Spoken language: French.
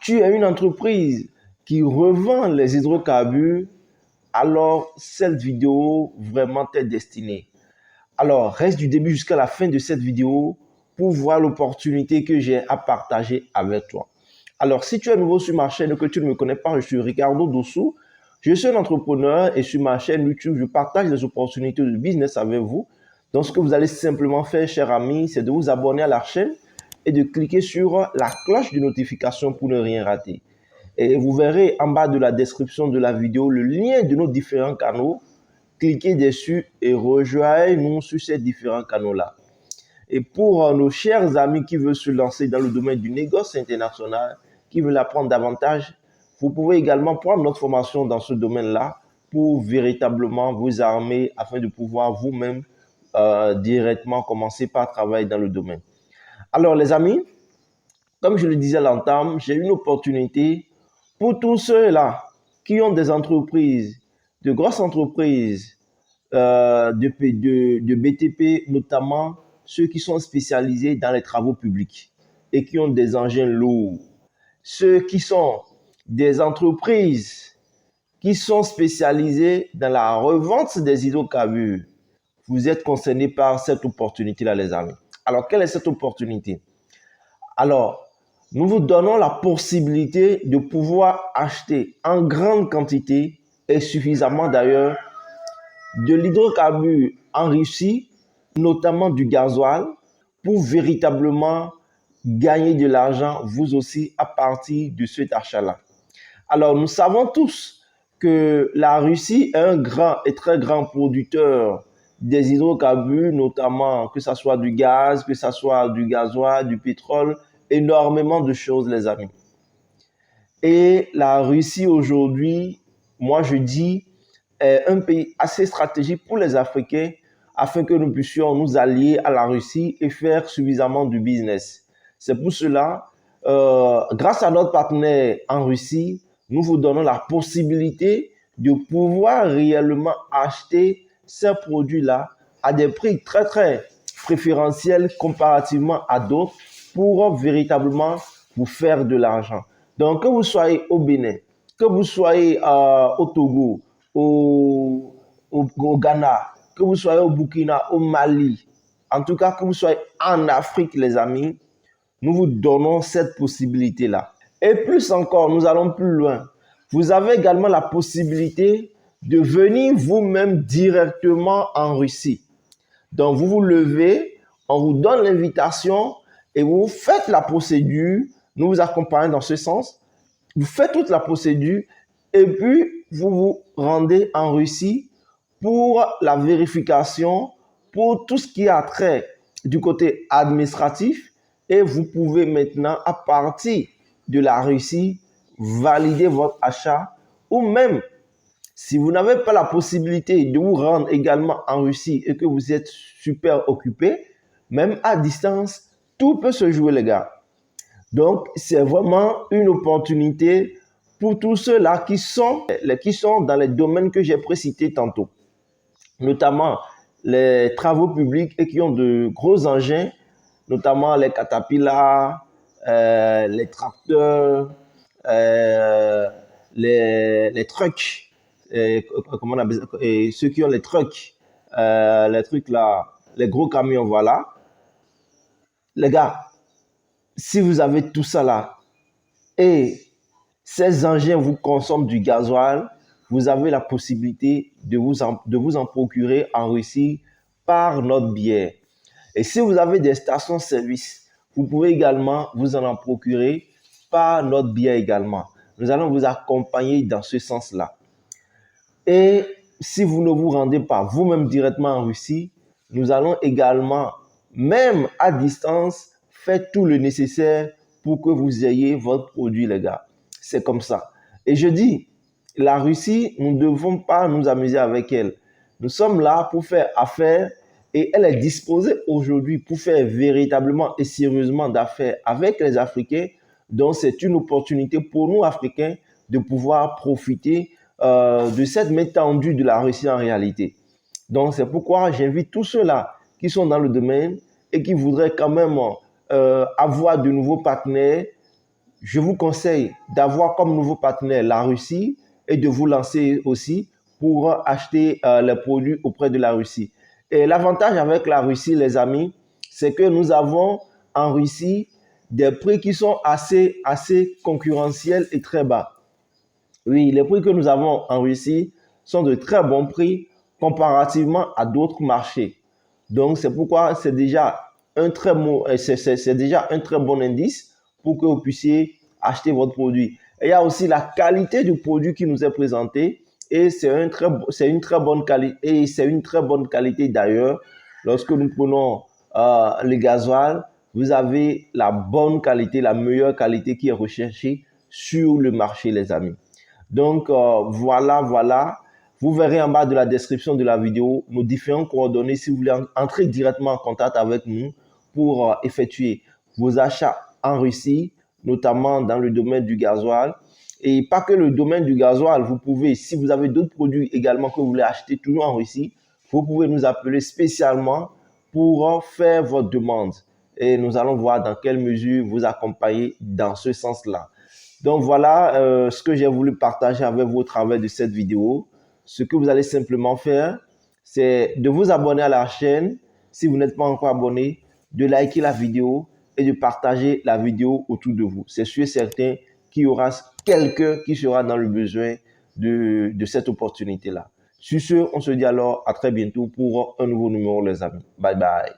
tu es une entreprise qui revend les hydrocarbures, alors cette vidéo vraiment t'est destinée. Alors, reste du début jusqu'à la fin de cette vidéo pour voir l'opportunité que j'ai à partager avec toi. Alors, si tu es nouveau sur ma chaîne et que tu ne me connais pas, je suis Ricardo Dossou. Je suis un entrepreneur et sur ma chaîne YouTube, je partage des opportunités de business avec vous. Donc, ce que vous allez simplement faire, chers amis, c'est de vous abonner à la chaîne et de cliquer sur la cloche de notification pour ne rien rater. Et vous verrez en bas de la description de la vidéo le lien de nos différents canaux. Cliquez dessus et rejoignez-nous sur ces différents canaux-là. Et pour nos chers amis qui veulent se lancer dans le domaine du négoce international, qui veulent apprendre davantage, vous pouvez également prendre notre formation dans ce domaine-là pour véritablement vous armer afin de pouvoir vous-même directement commencer par travailler dans le domaine. Alors les amis, comme je le disais à l'entame, j'ai une opportunité pour tous ceux-là qui ont des entreprises, de grosses entreprises, de BTP, notamment ceux qui sont spécialisés dans les travaux publics et qui ont des engins lourds. Ceux qui sont des entreprises qui sont spécialisées dans la revente des hydrocarbures. Vous êtes concernés par cette opportunité-là, les amis. Alors, quelle est cette opportunité? Alors, nous vous donnons la possibilité de pouvoir acheter en grande quantité et suffisamment d'ailleurs de l'hydrocarbure en Russie, notamment du gasoil, pour véritablement gagner de l'argent, vous aussi, à partir de cet achat-là. Alors, nous savons tous que la Russie est un grand et très grand producteur des hydrocarbures, notamment que ce soit du gaz, que ce soit du gasoil, du pétrole, énormément de choses, les amis. Et la Russie aujourd'hui, moi je dis, est un pays assez stratégique pour les Africains afin que nous puissions nous allier à la Russie et faire suffisamment de business. C'est pour cela, grâce à notre partenaire en Russie, nous vous donnons la possibilité de pouvoir réellement acheter ces produits-là à des prix très très préférentiels comparativement à d'autres pour véritablement vous faire de l'argent. Donc, que vous soyez au Bénin, que vous soyez au Togo, au Ghana, que vous soyez au Burkina, au Mali, en tout cas que vous soyez en Afrique, les amis, nous vous donnons cette possibilité-là. Et plus encore, nous allons plus loin. Vous avez également la possibilité de venir vous-même directement en Russie. Donc, vous vous levez, on vous donne l'invitation et vous faites la procédure. Nous vous accompagnons dans ce sens. Vous faites toute la procédure et puis vous vous rendez en Russie pour la vérification, pour tout ce qui a trait du côté administratif. Et vous pouvez maintenant, à partir de la Russie, valider votre achat ou même si vous n'avez pas la possibilité de vous rendre également en Russie et que vous êtes super occupé, même à distance, tout peut se jouer, les gars. Donc, c'est vraiment une opportunité pour tous ceux-là qui sont dans les domaines que j'ai précités tantôt, notamment les travaux publics et qui ont de gros engins, notamment les catapillars, les tracteurs, les trucks. Comment on appelle ça, et ceux qui ont les trucks là, les gros camions, voilà. Les gars, si vous avez tout ça là et ces engins vous consomment du gasoil, vous avez la possibilité de vous en procurer en Russie par notre biais. Et si vous avez des stations-service, vous pouvez également vous en procurer par notre biais également. Nous allons vous accompagner dans ce sens-là. Et si vous ne vous rendez pas vous-même directement en Russie, nous allons également, même à distance, faire tout le nécessaire pour que vous ayez votre produit, les gars. C'est comme ça. Et je dis, la Russie, nous ne devons pas nous amuser avec elle. Nous sommes là pour faire affaire et elle est disposée aujourd'hui pour faire véritablement et sérieusement d'affaires avec les Africains. Donc, c'est une opportunité pour nous, Africains, de pouvoir profiter de cette étendue de la Russie en réalité. Donc, c'est pourquoi j'invite tous ceux-là qui sont dans le domaine et qui voudraient quand même avoir de nouveaux partenaires je vous conseille d'avoir comme nouveau partenaire la Russie et de vous lancer aussi pour acheter les produits auprès de la Russie. Et l'avantage avec la Russie, les amis, c'est que nous avons en Russie des prix qui sont assez concurrentiels et très bas. Oui, les prix que nous avons en Russie sont de très bons prix comparativement à d'autres marchés. Donc, c'est pourquoi c'est déjà c'est déjà un très bon indice pour que vous puissiez acheter votre produit. Et il y a aussi la qualité du produit qui nous est présenté et c'est une très bonne qualité et c'est une très bonne qualité d'ailleurs. Lorsque nous prenons le gasoil, vous avez la bonne qualité, la meilleure qualité qui est recherchée sur le marché, les amis. Donc, voilà. Vous verrez en bas de la description de la vidéo nos différentes coordonnées si vous voulez entrer directement en contact avec nous pour effectuer vos achats en Russie, notamment dans le domaine du gasoil. Et pas que le domaine du gasoil, vous pouvez, si vous avez d'autres produits également que vous voulez acheter toujours en Russie, vous pouvez nous appeler spécialement pour faire votre demande. Et nous allons voir dans quelle mesure vous accompagner dans ce sens-là. Donc voilà ce que j'ai voulu partager avec vous au travers de cette vidéo. Ce que vous allez simplement faire, c'est de vous abonner à la chaîne si vous n'êtes pas encore abonné, de liker la vidéo et de partager la vidéo autour de vous. C'est sûr et certain qu'il y aura quelqu'un qui sera dans le besoin de cette opportunité-là. Sur ce, on se dit alors à très bientôt pour un nouveau numéro, les amis. Bye bye.